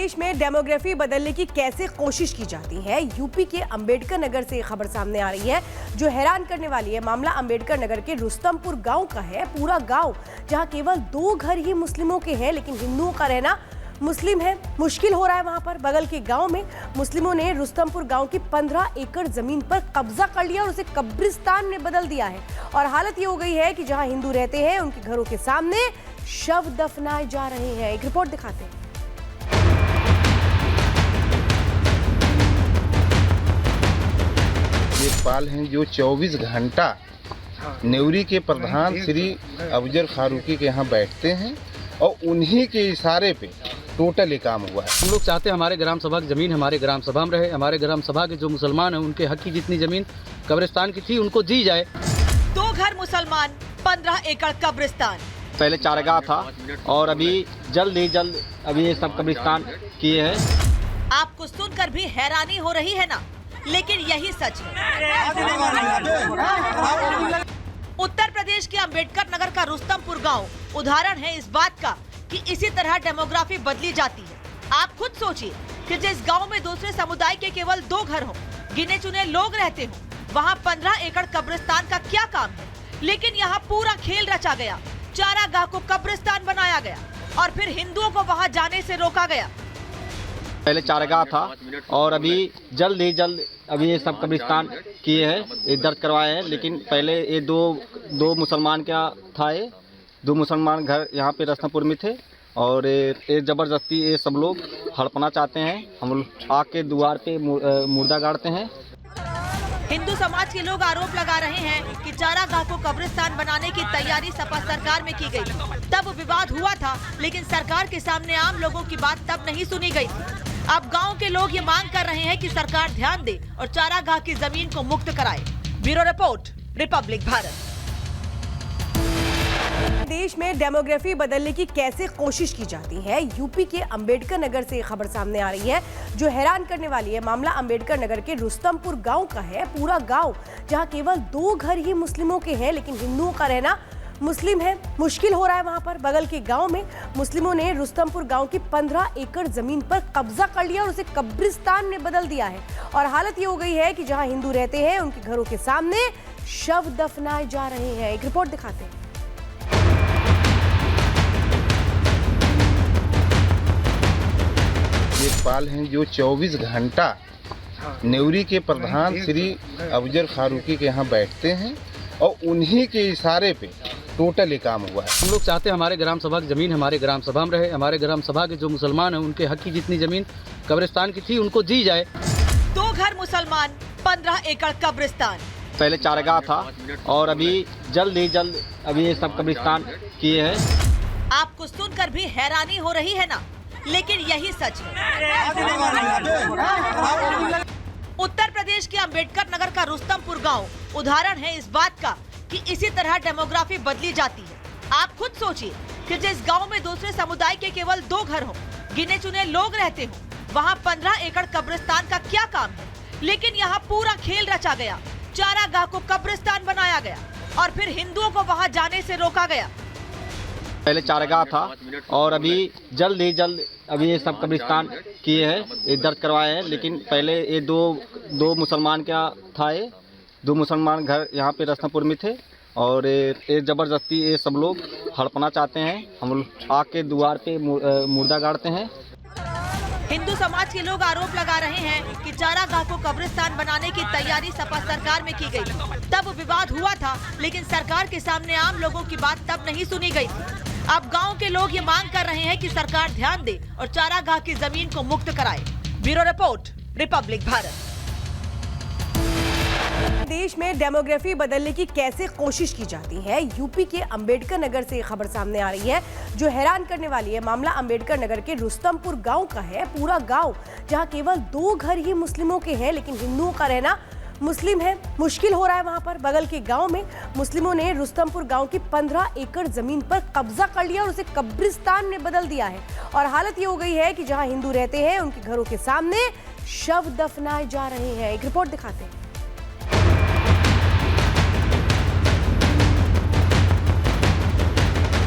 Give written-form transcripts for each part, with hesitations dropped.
देश में डेमोग्राफी बदलने की कैसे कोशिश की जाती है, यूपी के अंबेडकर नगर से खबर सामने आ रही है जो हैरान करने वाली है। मामला अंबेडकर नगर के रुस्तमपुर गांव का है। पूरा गांव जहां केवल 2 घर ही मुस्लिमों के हैं, लेकिन हिंदुओं का रहना मुस्लिम है मुश्किल हो रहा है। वहां पर बगल के गांव में मुस्लिमों ने रुस्तमपुर गांव की 15 एकड़ जमीन पर कब्जा कर लिया और उसे कब्रिस्तान में बदल दिया है। और हालत ये हो गई है कि जहां हिंदू रहते हैं उनके घरों के सामने शव दफनाए जा रहे हैं। एक रिपोर्ट दिखाते हैं। पाल हैं जो 24 घंटा नेवरी के प्रधान श्री अफजल फारूकी के यहाँ बैठते हैं और उन्हीं के इशारे पे टोटल ये काम हुआ है। हम लोग चाहते हैं हमारे ग्राम सभा की जमीन हमारे ग्राम सभा में रहे। हमारे ग्राम सभा के जो मुसलमान हैं उनके हक की जितनी जमीन कब्रिस्तान की थी उनको दी जाए। 2 घर मुसलमान, 15 एकड़ कब्रिस्तान। पहले चारगाह था और अभी जल्द ही जल्द अभी ये सब कब्रिस्तान किए हैं। आपको सुनकर भी हैरानी हो रही है ना, लेकिन यही सच है। उत्तर प्रदेश के अंबेडकर नगर का रुस्तमपुर गांव उदाहरण है इस बात का कि इसी तरह डेमोग्राफी बदली जाती है। आप खुद सोचिए कि जिस गांव में दूसरे समुदाय के केवल 2 घर हों, गिने चुने लोग रहते हों, वहां 15 एकड़ कब्रिस्तान का क्या काम है। लेकिन यहाँ पूरा खेल रचा गया। चारागाह को कब्रिस्तान बनाया गया और फिर हिंदुओं को वहाँ जाने से रोका गया। पहले चारगाह था और अभी जल्द ही जल्द अभी ये सब कब्रिस्तान किए हैं, ये दर्ज करवाए हैं। लेकिन पहले ये दो मुसलमान क्या था, ये 2 मुसलमान घर यहाँ पे रुस्तमपुर में थे और ये जबरदस्ती ये सब लोग हड़पना चाहते हैं। हम आग के द्वार पे मुर्दा गाड़ते हैं। हिंदू समाज के लोग आरोप लगा रहे हैं कि चारागाह को कब्रिस्तान बनाने की तैयारी सपा सरकार में की गई। तब विवाद हुआ था, लेकिन सरकार के सामने आम लोगों की बात तब नहीं सुनी गई। अब गांव के लोग ये मांग कर रहे हैं कि सरकार ध्यान दे और चारागाह की जमीन को मुक्त कराए। Bureau report, Republic Bharat. देश में डेमोग्राफी बदलने की कैसे कोशिश की जाती है, यूपी के अंबेडकर नगर से खबर सामने आ रही है जो हैरान करने वाली है। मामला अंबेडकर नगर के रुस्तमपुर गांव का है। पूरा गांव जहां केवल 2 घर ही मुस्लिमों के हैं, लेकिन हिंदुओं का रहना मुस्लिम है मुश्किल हो रहा है। वहां पर बगल के गांव में मुस्लिमों ने रुस्तमपुर गांव की 15 एकड़ जमीन पर कब्जा कर लिया और उसे कब्रिस्तान में बदल दिया है। और हालत ये हो गई है कि जहां हिंदू रहते हैं उनके घरों के सामने शव दफनाए जा रहे हैं। एक रिपोर्ट दिखाते हैं। ये पाल हैं जो 24 घंटा नेवरी के प्रधान श्री अफजल फारूकी के यहाँ बैठते हैं और उन्हीं के इशारे पे टोटल ये काम हुआ है। हम लोग चाहते हैं हमारे ग्राम सभा की जमीन हमारे ग्राम सभा में रहे। हमारे ग्राम सभा के जो मुसलमान हैं उनके हक की जितनी जमीन कब्रिस्तान की थी उनको दी जाए। 2 घर मुसलमान, 15 एकड़ कब्रिस्तान। पहले चारगाह था और अभी जल्द ही जल्द अभी ये सब कब्रिस्तान किए हैं। आपको सुनकर भी हैरानी हो रही है ना, लेकिन यही सच है। उत्तर प्रदेश के अंबेडकर नगर का रुस्तमपुर गांव उदाहरण है इस बात का कि इसी तरह डेमोग्राफी बदली जाती है। आप खुद सोचिए कि जिस गांव में दूसरे समुदाय के केवल 2 घर हों, गिने चुने लोग रहते हों, वहां 15 एकड़ कब्रिस्तान का क्या काम है। लेकिन यहाँ पूरा खेल रचा गया। चारागाह को कब्रिस्तान बनाया गया और फिर हिंदुओं को वहाँ जाने से रोका गया। पहले चारगाह था और अभी जल्द ही जल्द अभी ये सब कब्रिस्तान किए हैं, ये दर्ज करवाए हैं। लेकिन पहले ये दो मुसलमान क्या था, ये 2 मुसलमान घर यहाँ पे रुस्तमपुर में थे और ये जबरदस्ती ये सब लोग हड़पना चाहते हैं। हम आग के द्वार पे मुर्दा गाड़ते हैं। हिंदू समाज के लोग आरोप लगा रहे हैं कि चारागाह को कब्रिस्तान बनाने की तैयारी सपा सरकार में की गई। तब विवाद हुआ था, लेकिन सरकार के सामने आम लोगों की बात तब नहीं सुनी गई। अब गांव के लोग ये मांग कर रहे हैं कि सरकार ध्यान दे और चारागाह की जमीन को मुक्त कराए। Bureau report, Republic Bharat. देश में डेमोग्राफी बदलने की कैसे कोशिश की जाती है, यूपी के अंबेडकर नगर से खबर सामने आ रही है जो हैरान करने वाली है। मामला अंबेडकर नगर के रुस्तमपुर गांव का है। पूरा गांव जहां केवल 2 घर ही मुस्लिमों के हैं, लेकिन हिंदुओं का रहना मुस्लिम है मुश्किल हो रहा है। वहां पर बगल के गांव में मुस्लिमों ने रुस्तमपुर गांव की 15 एकड़ जमीन पर कब्जा कर लिया और उसे कब्रिस्तान में बदल दिया है। और हालत ये हो गई है कि जहां हिंदू रहते हैं उनके घरों के सामने शव दफनाए जा रहे हैं। एक रिपोर्ट दिखाते हैं।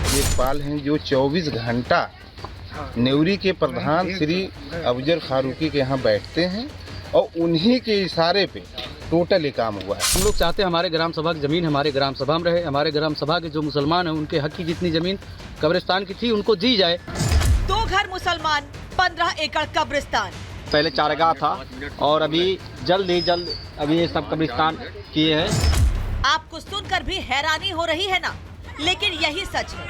ये पाल हैं जो 24 घंटा नेवरी के प्रधान श्री अफजल फारूकी के यहाँ बैठते हैं और उन्हीं के इशारे पे टोटल ये काम हुआ है। हम लोग चाहते हैं हमारे ग्राम सभा की ज़मीन हमारे ग्राम सभा में रहे, हमारे ग्राम सभा के जो मुसलमान हैं उनके हक की जितनी ज़मीन कब्रिस्तान की थी उनको दी जाए। 2 घर मुसलमान 15 एकड़ कब्रिस्तान। पहले चारगाह था और अभी जल्द ही जल्द अभी ये सब कब्रिस्तान किए हैं। आपको सुनकर भी हैरानी हो रही है ना, लेकिन यही सच है।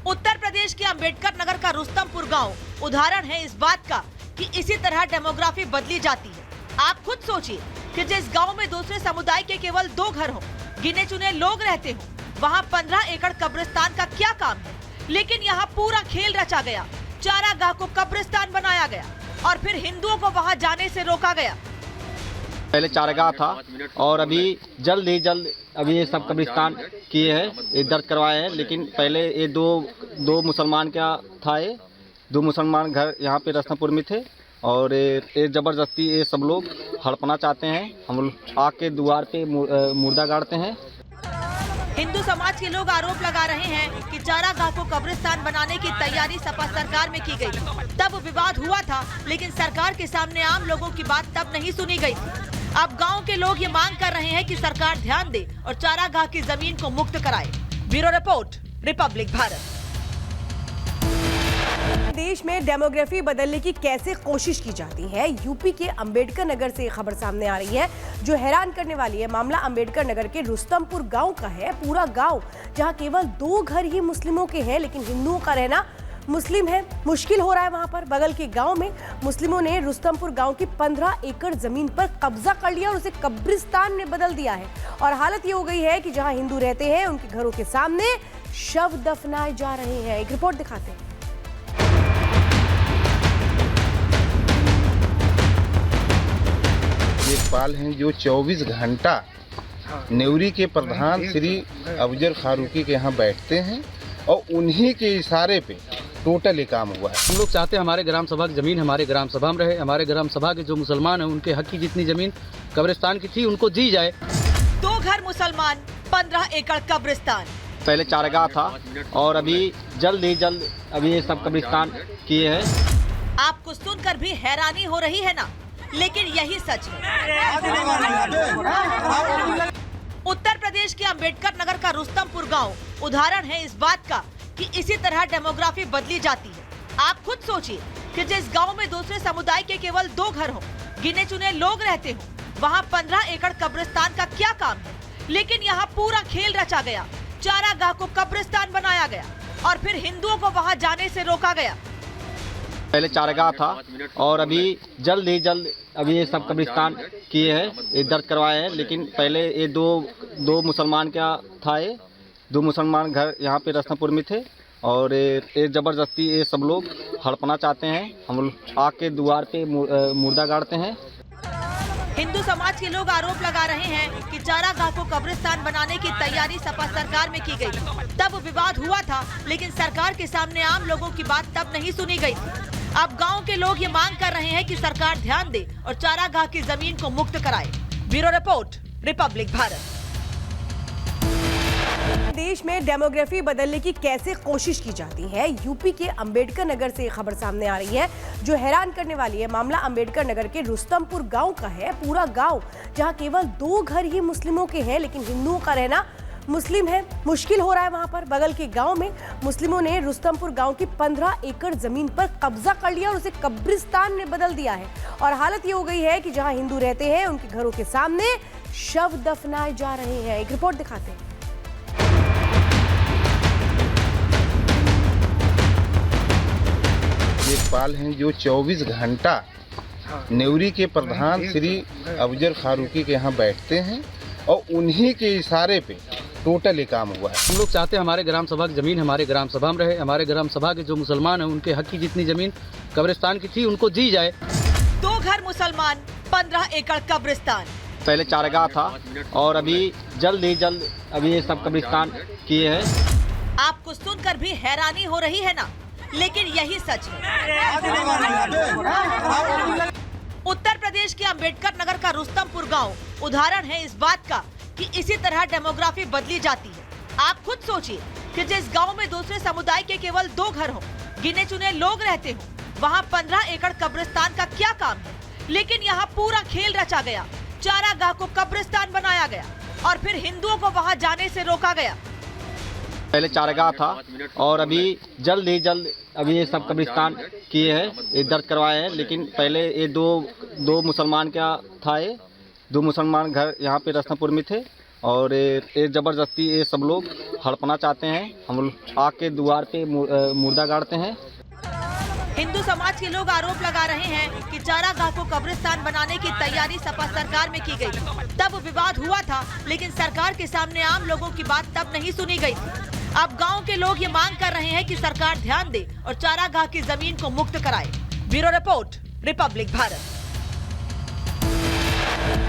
उत्तर प्रदेश के अंबेडकर नगर का रुस्तमपुर गांव उदाहरण है इस बात का कि इसी तरह डेमोग्राफी बदली जाती है। आप खुद सोचिए कि जिस गांव में दूसरे समुदाय के केवल 2 घर हो, गिने चुने लोग रहते हो, वहां 15 एकड़ कब्रिस्तान का क्या काम है। लेकिन यहाँ पूरा खेल रचा गया, चारागाह को कब्रिस्तान बनाया गया और फिर हिंदुओं को वहाँ जाने से रोका गया। पहले चारगाह था और अभी जल्द ही जल्द अभी ये सब कब्रिस्तान किए हैं, ये दर्ज करवाए हैं। लेकिन पहले ये दो मुसलमान का था, ये 2 मुसलमान घर यहाँ पे रुस्तमपुर में थे और ये ज़बरदस्ती ये सब लोग हड़पना चाहते हैं। हम लोग आग के द्वार पे मुर्दा गाड़ते हैं। हिंदू समाज के लोग आरोप लगा रहे हैं कि चारागाह को कब्रिस्तान बनाने की तैयारी सपा सरकार में की गई। तब विवाद हुआ था, लेकिन सरकार के सामने आम लोगों की बात तब नहीं सुनी गई। अब गांव के लोग ये मांग कर रहे हैं कि सरकार ध्यान दे और चारागाह की जमीन को मुक्त कराए। Bureau report, Republic Bharat. देश में डेमोग्राफी बदलने की कैसे कोशिश की जाती है, यूपी के अंबेडकर नगर से खबर सामने आ रही है जो हैरान करने वाली है। मामला अंबेडकर नगर के रुस्तमपुर गांव का है। पूरा गांव जहां केवल 2 घर ही मुस्लिमों के हैं, लेकिन हिंदुओं का रहना मुस्लिम है, मुश्किल हो रहा है वहां पर। बगल के गांव में मुस्लिमों ने रुस्तमपुर गांव की 15 एकड़ जमीन पर कब्जा कर लिया और उसे कब्रिस्तान में बदल दिया है। और हालत ये हो गई है कि जहां हिंदू रहते हैं उनके घरों के सामने शव दफनाए जा रहे हैं। एक रिपोर्ट दिखाते हैं। लेखपाल हैं जो 24 घंटा नेवरी के प्रधान श्री अफजल फारूकी के यहाँ बैठते हैं और उन्हीं के इशारे पे टोटल ये काम हुआ है। हम लोग चाहते हैं हमारे ग्राम सभा की ज़मीन हमारे ग्राम सभा में रहे, हमारे ग्राम सभा के जो मुसलमान हैं उनके हक की जितनी ज़मीन कब्रिस्तान की थी उनको दी जाए। 2 घर मुसलमान 15 एकड़ कब्रिस्तान। पहले चारगाह था और अभी जल्द ही जल्द अभी ये सब कब्रिस्तान किए हैं। आपको सुनकर भी हैरानी हो रही है ना, लेकिन यही सच है। उत्तर प्रदेश के अंबेडकर नगर का रुस्तमपुर गांव उदाहरण है इस बात का कि इसी तरह डेमोग्राफी बदली जाती है। आप खुद सोचिए कि जिस गांव में दूसरे समुदाय के केवल 2 घर हो, गिने चुने लोग रहते हो, वहां 15 एकड़ कब्रिस्तान का क्या काम है। लेकिन यहाँ पूरा खेल रचा गया, चारागाह को कब्रिस्तान बनाया गया और फिर हिंदुओं को वहाँ जाने से रोका गया। पहले चारगाह था और अभी जल्द ही जल्द अभी ये सब कब्रिस्तान किए हैं, ये दर्ज करवाए हैं। लेकिन पहले ये दो मुसलमान का था, ये 2 मुसलमान घर यहाँ पे रुस्तमपुर में थे और ये ज़बरदस्ती ये सब लोग हड़पना चाहते हैं। हम लोग आग के द्वार पे मुर्दा गाड़ते हैं। हिंदू समाज के लोग आरोप लगा रहे हैं कि चारागाह को कब्रिस्तान बनाने की तैयारी सपा सरकार में की गई। तब विवाद हुआ था, लेकिन सरकार के सामने आम लोगों की बात तब नहीं सुनी गई। अब गांव के लोग ये मांग कर रहे हैं कि सरकार ध्यान दे और चारागाह की जमीन को मुक्त कराए। Bureau report, Republic Bharat. देश में डेमोग्राफी बदलने की कैसे कोशिश की जाती है, यूपी के अंबेडकर नगर से खबर सामने आ रही है जो हैरान करने वाली है। मामला अंबेडकर नगर के रुस्तमपुर गांव का है। पूरा गांव जहां केवल 2 घर ही मुस्लिमों के हैं, लेकिन हिंदुओं का रहना मुस्लिम है, मुश्किल हो रहा है वहां पर। बगल के गांव में मुस्लिमों ने रुस्तमपुर गांव की 15 एकड़ जमीन पर कब्जा कर लिया और उसे कब्रिस्तान में बदल दिया है। और हालत ये हो गई है कि जहां हिंदू रहते हैं उनके घरों के सामने शव दफनाए जा रहे हैं। एक रिपोर्ट दिखाते हैं। लेखपाल हैं जो 24 घंटा नेवरी के प्रधान श्री अफजल फारूकी के यहाँ बैठते हैं और उन्हीं के इशारे पे टोटल ये काम हुआ है। हम लोग चाहते हैं हमारे ग्राम सभा की ज़मीन हमारे ग्राम सभा में रहे, हमारे ग्राम सभा के जो मुसलमान हैं उनके हक की जितनी ज़मीन कब्रिस्तान की थी उनको दी जाए। 2 घर मुसलमान 15 एकड़ कब्रिस्तान। पहले चारगाह था और अभी जल्द ही जल्द अभी ये सब कब्रिस्तान किए हैं। आपको सुनकर भी हैरानी हो रही है ना, लेकिन यही सच है। उत्तर प्रदेश के अंबेडकर नगर का रुस्तमपुर गांव उदाहरण है इस बात का कि इसी तरह डेमोग्राफी बदली जाती है। आप खुद सोचिए कि जिस गांव में दूसरे समुदाय के केवल 2 घर हों, गिने चुने लोग रहते हों, वहां 15 एकड़ कब्रिस्तान का क्या काम है। लेकिन यहाँ पूरा खेल रचा गया, चारागाह को कब्रिस्तान बनाया गया और फिर हिंदुओं को वहां जाने से रोका गया। पहले चारागाह था और अभी जल्द अभी ये सब कब्रिस्तान किए हैं, ये दर्ज करवाए हैं। लेकिन पहले ये दो मुसलमान का था, ये 2 मुसलमान घर यहाँ पे रस्तमपुर में थे और ये ज़बरदस्ती ये सब लोग हड़पना चाहते हैं। हम लोग आग के द्वार पे मुर्दा गाड़ते हैं। हिंदू समाज के लोग आरोप लगा रहे हैं कि चारागाह को कब्रिस्तान बनाने की तैयारी सपा सरकार में की गई। तब विवाद हुआ था, लेकिन सरकार के सामने आम लोगों की बात तब नहीं सुनी गई। अब गांव के लोग ये मांग कर रहे हैं कि सरकार ध्यान दे और चारागाह की जमीन को मुक्त कराए। Bureau report, Republic Bharat.